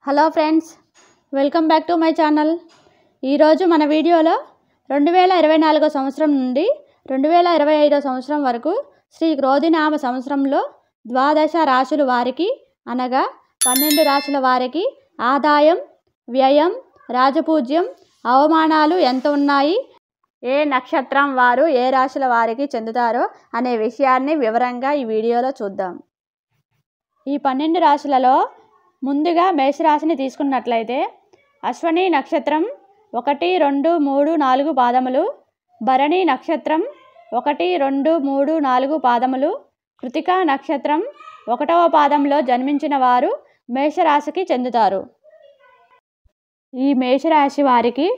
Hello friends, welcome back to my channel. ఈరోజు మన వీడియోలో 2024 సంవత్సరం నుండి 2025 సంవత్సరం వరకు శ్రీ క్రోధినామ సంవత్సరంలో ద్వాదశ రాశుల వారికి అనగా 12 రాశుల వారికి ఆదాయం, వ్యయం, రాజపూజ్యం, అవమానాలు ఎంత ఉన్నాయి, ఏ నక్షత్రం వారు ఏ రాశుల వారికి చెందుతారో అనే విషయాన్ని వివరంగా ఈ వీడియోలో చూద్దాం. ఈ 12 రాశులలో ముందుగా మేషరాశిని తీసుకున్నట్లయితే అశ్వని నక్షత్రం 1, 2, 3, 4 పాదములు, భరణి నక్షత్రం 1, 2, 3, 4 పాదములు, కృతికా నక్షత్రం 1వ పాదంలో జన్మించిన వారు మేషరాశికి చెందుతారు. ఈ మేషరాశి వారికి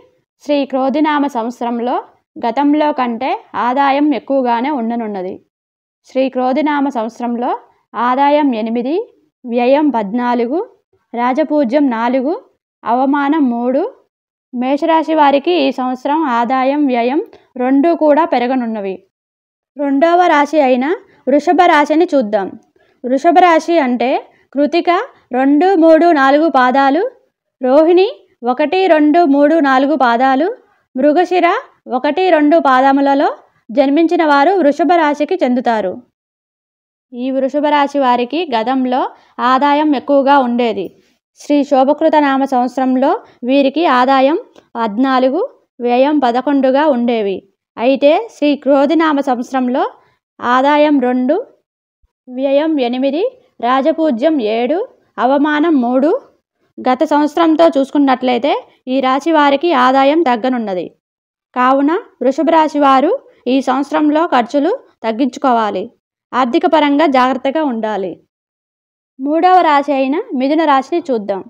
శ్రీ క్రోధినామ సంవత్సరంలో గతంలో కంటే ఆదాయం ఎక్కువగానే ఉండనున్నది. శ్రీ క్రోధినామ సంవత్సరంలో ఆదాయం 8, వ్యయం 14, రాజపూజ్యం 4, అవమానం 3. మేషరాశి వారికి ఈ సంవత్సరం ఆదాయం, వ్యయం 2 కూడా పెరగనున్నవి. రెండవ రాశి అయిన వృషభ రాశిని చూద్దాం. వృషభ రాశి అంటే కృతిక 2, 3, 4 పాదాలు, రోహిణి 1, 2, 3, 4 పాదాలు, మృగశిర 1, 2 పాదములలో జన్మించిన వారు వృషభ రాశికి చెందుతారు. ఈ వృషభ రాశి వారికి గతంలో ఆదాయం ఎక్కువగా ఉండేది. శ్రీ శోభకృత నామ సంవత్సరంలో వీరికి ఆదాయం 14, వ్యయం 11గా ఉండేవి. అయితే శ్రీ క్రోధినామ సంవత్సరంలో ఆదాయం 2, వ్యయం 8, రాజపూజ్యం 7, అవమానం 3. గత సంవత్సరంతో చూసుకున్నట్లయితే ఈ రాశి వారికి ఆదాయం తగ్గనున్నది. కావున వృషభ రాశి వారు ఈ సంవత్సరంలో ఖర్చులు తగ్గించుకోవాలి, ఆర్థిక పరంగా జాగ్రత్తగా ఉండాలి. మూడవ రాశి అయిన మిథున రాశిని చూద్దాం.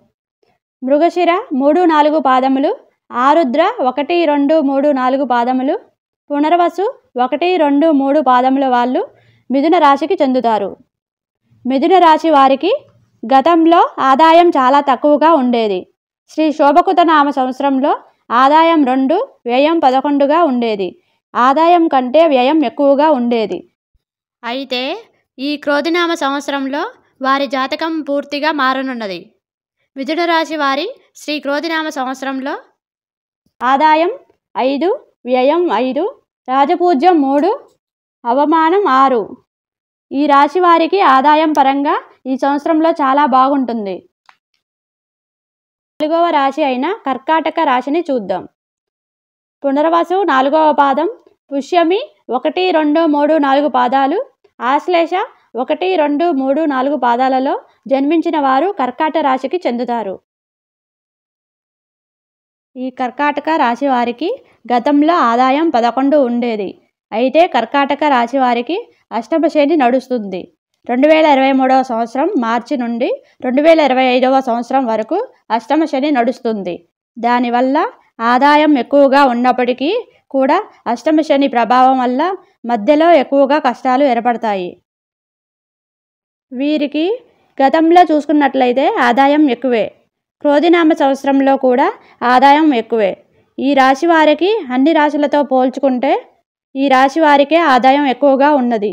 మృగశిర 3, 4 పాదములు, ఆరుద్ర 1, 2, 3, 4 పాదములు, పునర్వసు 1, 2, 3 పాదముల వాళ్ళు మిథున రాశికి చెందుతారు. మిథున రాశి వారికి గతంలో ఆదాయం చాలా తక్కువగా ఉండేది. శ్రీ శోభకృత నామ సంవత్సరంలో ఆదాయం 2, వ్యయం 11గా ఉండేది. ఆదాయం కంటే వ్యయం ఎక్కువగా ఉండేది. అయితే ఈ క్రోధినామ సంవత్సరంలో వారి జాతకం పూర్తిగా మారనున్నది. మిథున రాశి వారి శ్రీ క్రోధినామ సంవత్సరంలో ఆదాయం 5, వ్యయం 5, రాజపూజ్యం 3, అవమానం 6. ఈ రాశి వారికి ఆదాయం పరంగా ఈ సంవత్సరంలో చాలా బాగుంటుంది. 4వ రాశి అయిన కర్కాటక రాశిని చూద్దాం. పునర్వసు 4వ పాదం, పుష్యమి 1, 2, 3, 4 పాదాలు, ఆశ్లేష 1, 2, 3, 4 పాదాలలో జన్మించిన వారు కర్కాటక రాశికి చెందుతారు. ఈ కర్కాటక రాశి వారికి గతంలో ఆదాయం 11 ఉండేది. అయితే కర్కాటక రాశి వారికి అష్టమ శని నడుస్తుంది. 2023వ సంవత్సరం మార్చి నుండి 2025వ సంవత్సరం వరకు అష్టమ శని నడుస్తుంది. దానివల్ల ఆదాయం ఎక్కువగా ఉన్నప్పటికీ కూడా అష్టమ శని ప్రభావం వల్ల మధ్యలో ఎక్కువగా కష్టాలు ఏర్పడతాయి. వీరికి గతంలో చూసుకున్నట్లయితే ఆదాయం ఎక్కువే. క్రోధినామ సంవత్సరంలో కూడా ఆదాయం ఎక్కువే. ఈ రాశి వారికి అన్ని రాశులతో పోల్చుకుంటే ఈ రాశి వారికే ఆదాయం ఎక్కువగా ఉన్నది.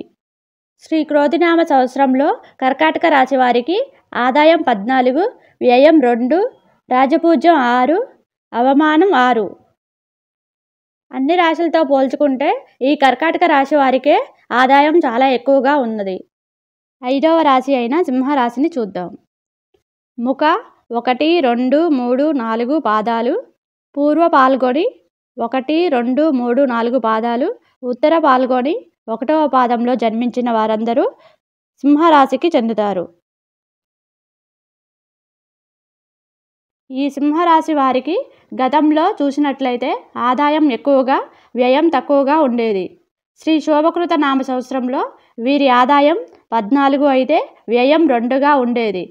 శ్రీ క్రోధినామ సంవత్సరంలో కర్కాటక రాశి వారికి ఆదాయం 14, వ్యయం 2, రాజపూజ్యం 6, అవమానం 6. అన్ని రాశులతో పోల్చుకుంటే ఈ కర్కాటక రాశి వారికే ఆదాయం చాలా ఎక్కువగా ఉన్నది. 5వ రాశి అయిన సింహరాశిని చూద్దాం. ముఖ 1, 2, 3, 4 పాదాలు, పూర్వ పాల్గొని 1, 2, 3, 4 పాదాలు, ఉత్తర పాల్గొని 1వ పాదంలో జన్మించిన వారందరూ సింహరాశికి చెందుతారు. ఈ సింహరాశి వారికి గతంలో చూసినట్లయితే ఆదాయం ఎక్కువగా, వ్యయం తక్కువగా ఉండేది. శ్రీ శోభకృత నామ సంవత్సరంలో వీరి ఆదాయం 14 అయితే వ్యయం 2గా ఉండేది.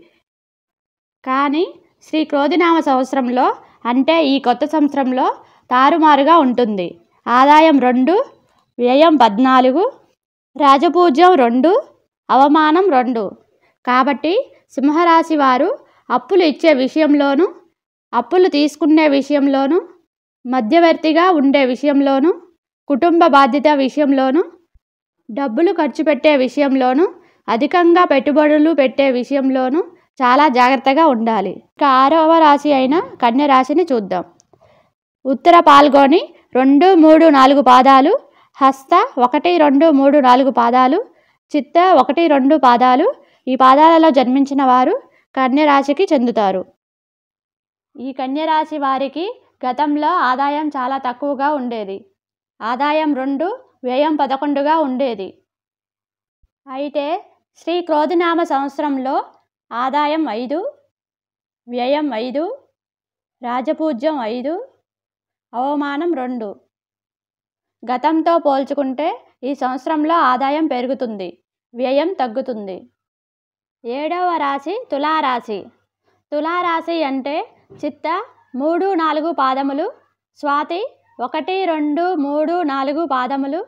కానీ శ్రీ క్రోధినామ సంవత్సరంలో అంటే ఈ కొత్త సంవత్సరంలో తారుమారుగా ఉంటుంది. ఆదాయం 2, వ్యయం 14, రాజపూజ్యం 2, అవమానం 2. కాబట్టి సింహరాశి వారు అప్పులు ఇచ్చే విషయంలోనూ, అప్పులు తీసుకునే విషయంలోనూ, మధ్యవర్తిగా ఉండే విషయంలోనూ, కుటుంబ బాధ్యత విషయంలోనూ, డబ్బులు ఖర్చు పెట్టే విషయంలోనూ, అధికంగా పెట్టుబడులు పెట్టే విషయంలోనూ చాలా జాగ్రత్తగా ఉండాలి. ఇక 6వ రాశి అయిన కన్య రాశిని చూద్దాం. ఉత్తర పాల్గొని 2, 3, 4 పాదాలు, హస్త 1, 2, 3, 4 పాదాలు, చిత్త 1, 2 పాదాలు ఈ పాదాలలో జన్మించిన వారు కన్య రాశికి చెందుతారు. ఈ కన్య రాశి వారికి గతంలో ఆదాయం చాలా తక్కువగా ఉండేది. ఆదాయం 2, వ్యయం 11గా ఉండేది. అయితే శ్రీ క్రోధినామ సంవత్సరంలో ఆదాయం 5, వ్యయం 5, రాజపూజ్యం 5, అవమానం 2. గతంతో పోల్చుకుంటే ఈ సంవత్సరంలో ఆదాయం పెరుగుతుంది, వ్యయం తగ్గుతుంది. 7వ రాశి తులారాశి. తులారాశి అంటే చిత్త 3, 4 పాదములు, స్వాతి 1, 2, 3, 4 పాదములు,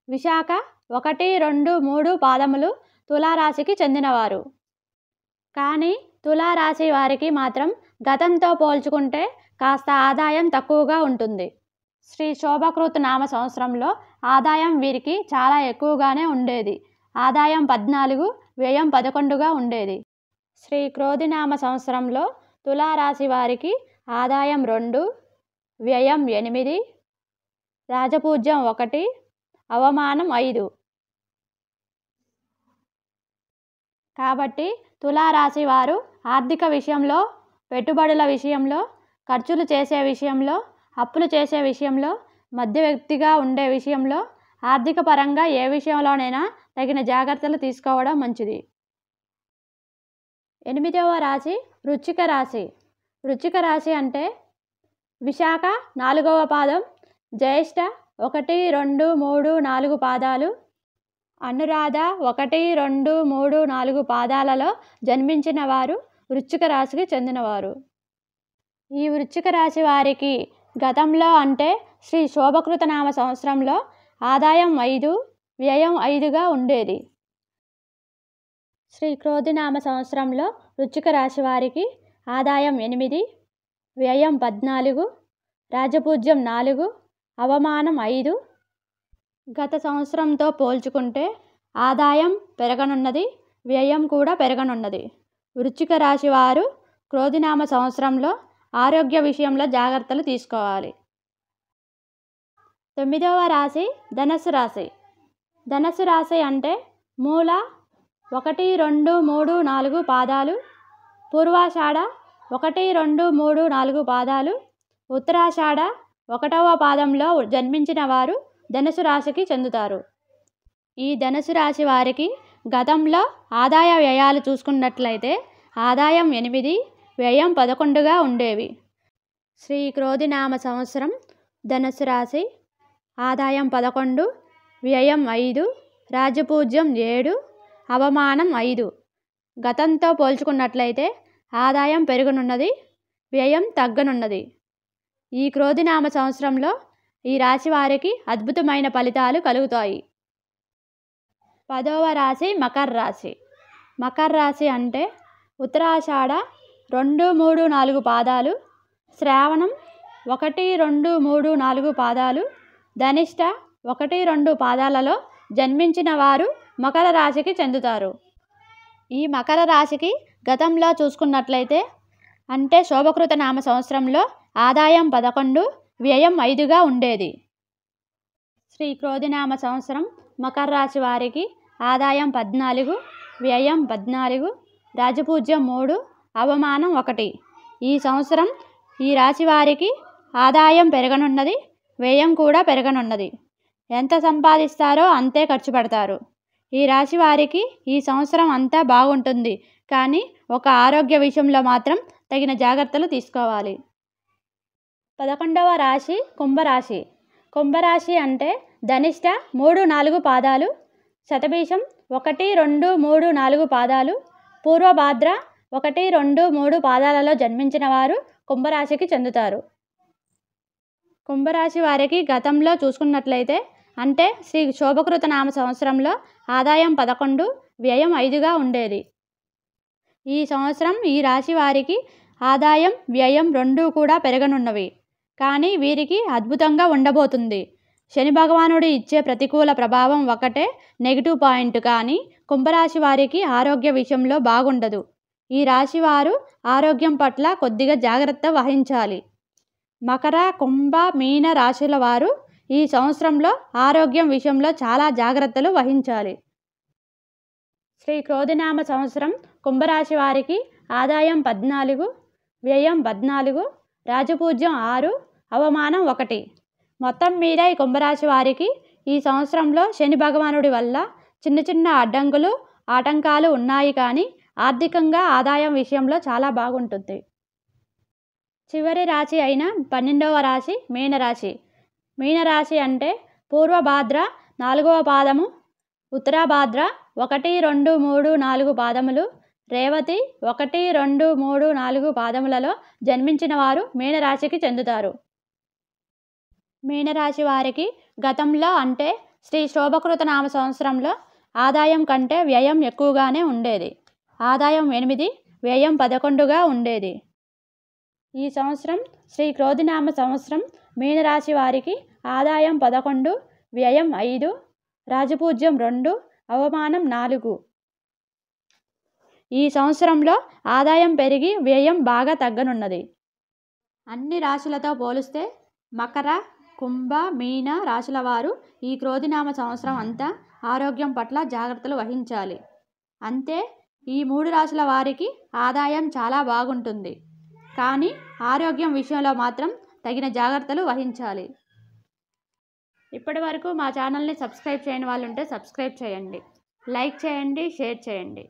విశాఖ 1, 2, 3 పాదములు తులారాశికి చెందినవారు. కానీ తులారాశి వారికి మాత్రం గతంతో పోల్చుకుంటే కాస్త ఆదాయం తక్కువగా ఉంటుంది. శ్రీ శోభకృత్ నామ సంవత్సరంలో ఆదాయం వీరికి చాలా ఎక్కువగానే ఉండేది. ఆదాయం 14, వ్యయం 11గా ఉండేది. శ్రీ క్రోధినామ సంవత్సరంలో తులారాశి వారికి ఆదాయం 2, వ్యయం 8, రాజపూజ్యం 1, అవమానం 5. కాబట్టి తులారాశి వారు ఆర్థిక విషయంలో, పెట్టుబడుల విషయంలో, ఖర్చులు చేసే విషయంలో, అప్పులు చేసే విషయంలో, మధ్యవర్తిగా ఉండే విషయంలో, ఆర్థిక పరంగా ఏ విషయంలోనైనా తగిన జాగ్రత్తలు తీసుకోవడం మంచిది. 8వ రాశి వృశ్చిక రాశి. వృశ్చిక రాశి అంటే విశాఖ 4వ పాదం, జ్యేష్ఠ 1, 2, 3, 4 పాదాలు, అనురాధ 1, 2, 3, 4 పాదాలలో జన్మించిన వారు వృశ్చిక రాశికి చెందినవారు. ఈ వృశ్చిక రాశి వారికి గతంలో అంటే శ్రీ శోభకృత నామ సంవత్సరంలో ఆదాయం 5, వ్యయం 5గా ఉండేది. శ్రీ క్రోధినామ సంవత్సరంలో వృశ్చిక రాశి వారికి ఆదాయం 8, వ్యయం 14, రాజపూజ్యం 4, అవమానం 5. గత సంవత్సరంతో పోల్చుకుంటే ఆదాయం పెరగనున్నది, వ్యయం కూడా పెరగనున్నది. వృశ్చిక రాశి వారు క్రోధినామ సంవత్సరంలో ఆరోగ్య విషయంలో జాగ్రత్తలు తీసుకోవాలి. 9వ రాశి ధనస్సు రాశి. ధనస్సు రాశి అంటే మూల 1, 2, 3, 4 పాదాలు, పూర్వాషాఢ 1, 2, 3, 4 పాదాలు, ఉత్తరాషాఢ 1వ పాదంలో జన్మించిన వారు ధనుసు రాశికి చెందుతారు. ఈ ధనుసు రాశి వారికి గతంలో ఆదాయ వ్యయాలు చూసుకున్నట్లయితే ఆదాయం 8, వ్యయం 11గా ఉండేవి. శ్రీ క్రోధినామ సంవత్సరం ధనుసు రాశి ఆదాయం 11, వ్యయం 5, రాజపూజ్యం 7, అవమానం 5. గతంతో పోల్చుకున్నట్లయితే ఆదాయం పెరగనున్నది, వ్యయం తగ్గనున్నది. ఈ క్రోధినామ సంవత్సరంలో ఈ రాశి వారికి అద్భుతమైన ఫలితాలు కలుగుతాయి. 10వ రాశి మకర రాశి. మకర రాశి అంటే ఉత్తరాషాఢ 2, 3, 4 పాదాలు, శ్రావణం 1, 2, 3, 4 పాదాలు, ధనిష్ట 1, 2 పాదాలలో జన్మించిన వారు మకర రాశికి చెందుతారు. ఈ మకర రాశికి గతంలో చూసుకున్నట్లయితే అంటే శోభకృత నామ సంవత్సరంలో ఆదాయం 11, వ్యయం 5గా ఉండేది. శ్రీ క్రోధినామ సంవత్సరం మకర రాశి వారికి ఆదాయం 14, వ్యయం 14, రాజపూజ్యం 3, అవమానం 1. ఈ సంవత్సరం ఈ రాశి వారికి ఆదాయం పెరగనున్నది, వ్యయం కూడా పెరగనున్నది. ఎంత సంపాదిస్తారో అంతే ఖర్చు పెడతారు. ఈ రాశి వారికి ఈ సంవత్సరం అంతా బాగుంటుంది, కానీ ఒక ఆరోగ్య విషయంలో మాత్రం తగిన జాగ్రత్తలు తీసుకోవాలి. 11వ రాశి కుంభరాశి. కుంభరాశి అంటే ధనిష్ట 3, 4 పాదాలు, శతభిషం 1, 2, 3, 4 పాదాలు, పూర్వభాద్ర 1, 2, 3 పాదాలలో జన్మించిన వారు కుంభరాశికి చెందుతారు. కుంభరాశి వారికి గతంలో చూసుకున్నట్లయితే అంటే శ్రీ శోభకృత నామ సంవత్సరంలో ఆదాయం 11, వ్యయం 5గా ఉండేది. ఈ సంవత్సరం ఈ రాశి వారికి ఆదాయం, వ్యయం 2 కూడా పెరగనున్నవి, కానీ వీరికి అద్భుతంగా ఉండబోతుంది. శని భగవానుడు ఇచ్చే ప్రతికూల ప్రభావం ఒకటే నెగిటివ్ పాయింట్, కానీ కుంభరాశి వారికి ఆరోగ్య విషయంలో బాగుండదు. ఈ రాశి వారు ఆరోగ్యం పట్ల కొద్దిగా జాగ్రత్త వహించాలి. మకర, కుంభ, మీన రాశుల వారు ఈ సంవత్సరంలో ఆరోగ్యం విషయంలో చాలా జాగ్రత్తలు వహించాలి. శ్రీ క్రోధినామ సంవత్సరం కుంభరాశి వారికి ఆదాయం 14, వ్యయం 14, రాజపూజ్యం 6, అవమానం 1. మొత్తం మీద ఈ కుంభరాశి వారికి ఈ సంవత్సరంలో శని భగవానుడి వల్ల చిన్న చిన్న అడ్డంకులు ఆటంకాలు ఉన్నాయి, కానీ ఆర్థికంగా ఆదాయం విషయంలో చాలా బాగుంటుంది. చివరి రాశి అయిన 12వ రాశి మీనరాశి. మీనరాశి అంటే పూర్వభాద్ర 4వ పాదము, ఉత్తరాభాద్ర 1, 2, 3, 4 పాదములు, రేవతి 1, 2, 3, 4 పాదములలో జన్మించిన వారు మీనరాశికి చెందుతారు. మీనరాశి వారికి గతంలో అంటే శ్రీ శోభకృత నామ సంవత్సరంలో ఆదాయం కంటే వ్యయం ఎక్కువగానే ఉండేది. ఆదాయం 8, వ్యయం 11గా ఉండేది. ఈ సంవత్సరం శ్రీ క్రోధినామ సంవత్సరం మీనరాశి వారికి ఆదాయం 11, వ్యయం 5, రాజపూజ్యం 2, అవమానం 4. ఈ సంవత్సరంలో ఆదాయం పెరిగి వ్యయం బాగా తగ్గనున్నది. అన్ని రాశులతో పోలిస్తే మకర, కుంభ, మీన రాశుల వారు ఈ క్రోధినామ సంవత్సరం అంతా ఆరోగ్యం పట్ల జాగ్రత్తలు వహించాలి. అంతే, ఈ 3 రాశుల వారికి ఆదాయం చాలా బాగుంటుంది, కానీ ఆరోగ్యం విషయంలో మాత్రం తగిన జాగ్రత్తలు వహించాలి. ఇప్పటి వరకు మా ఛానల్ని సబ్స్క్రైబ్ చేయని వాళ్ళు ఉంటే సబ్స్క్రైబ్ చేయండి, లైక్ చేయండి, షేర్ చేయండి.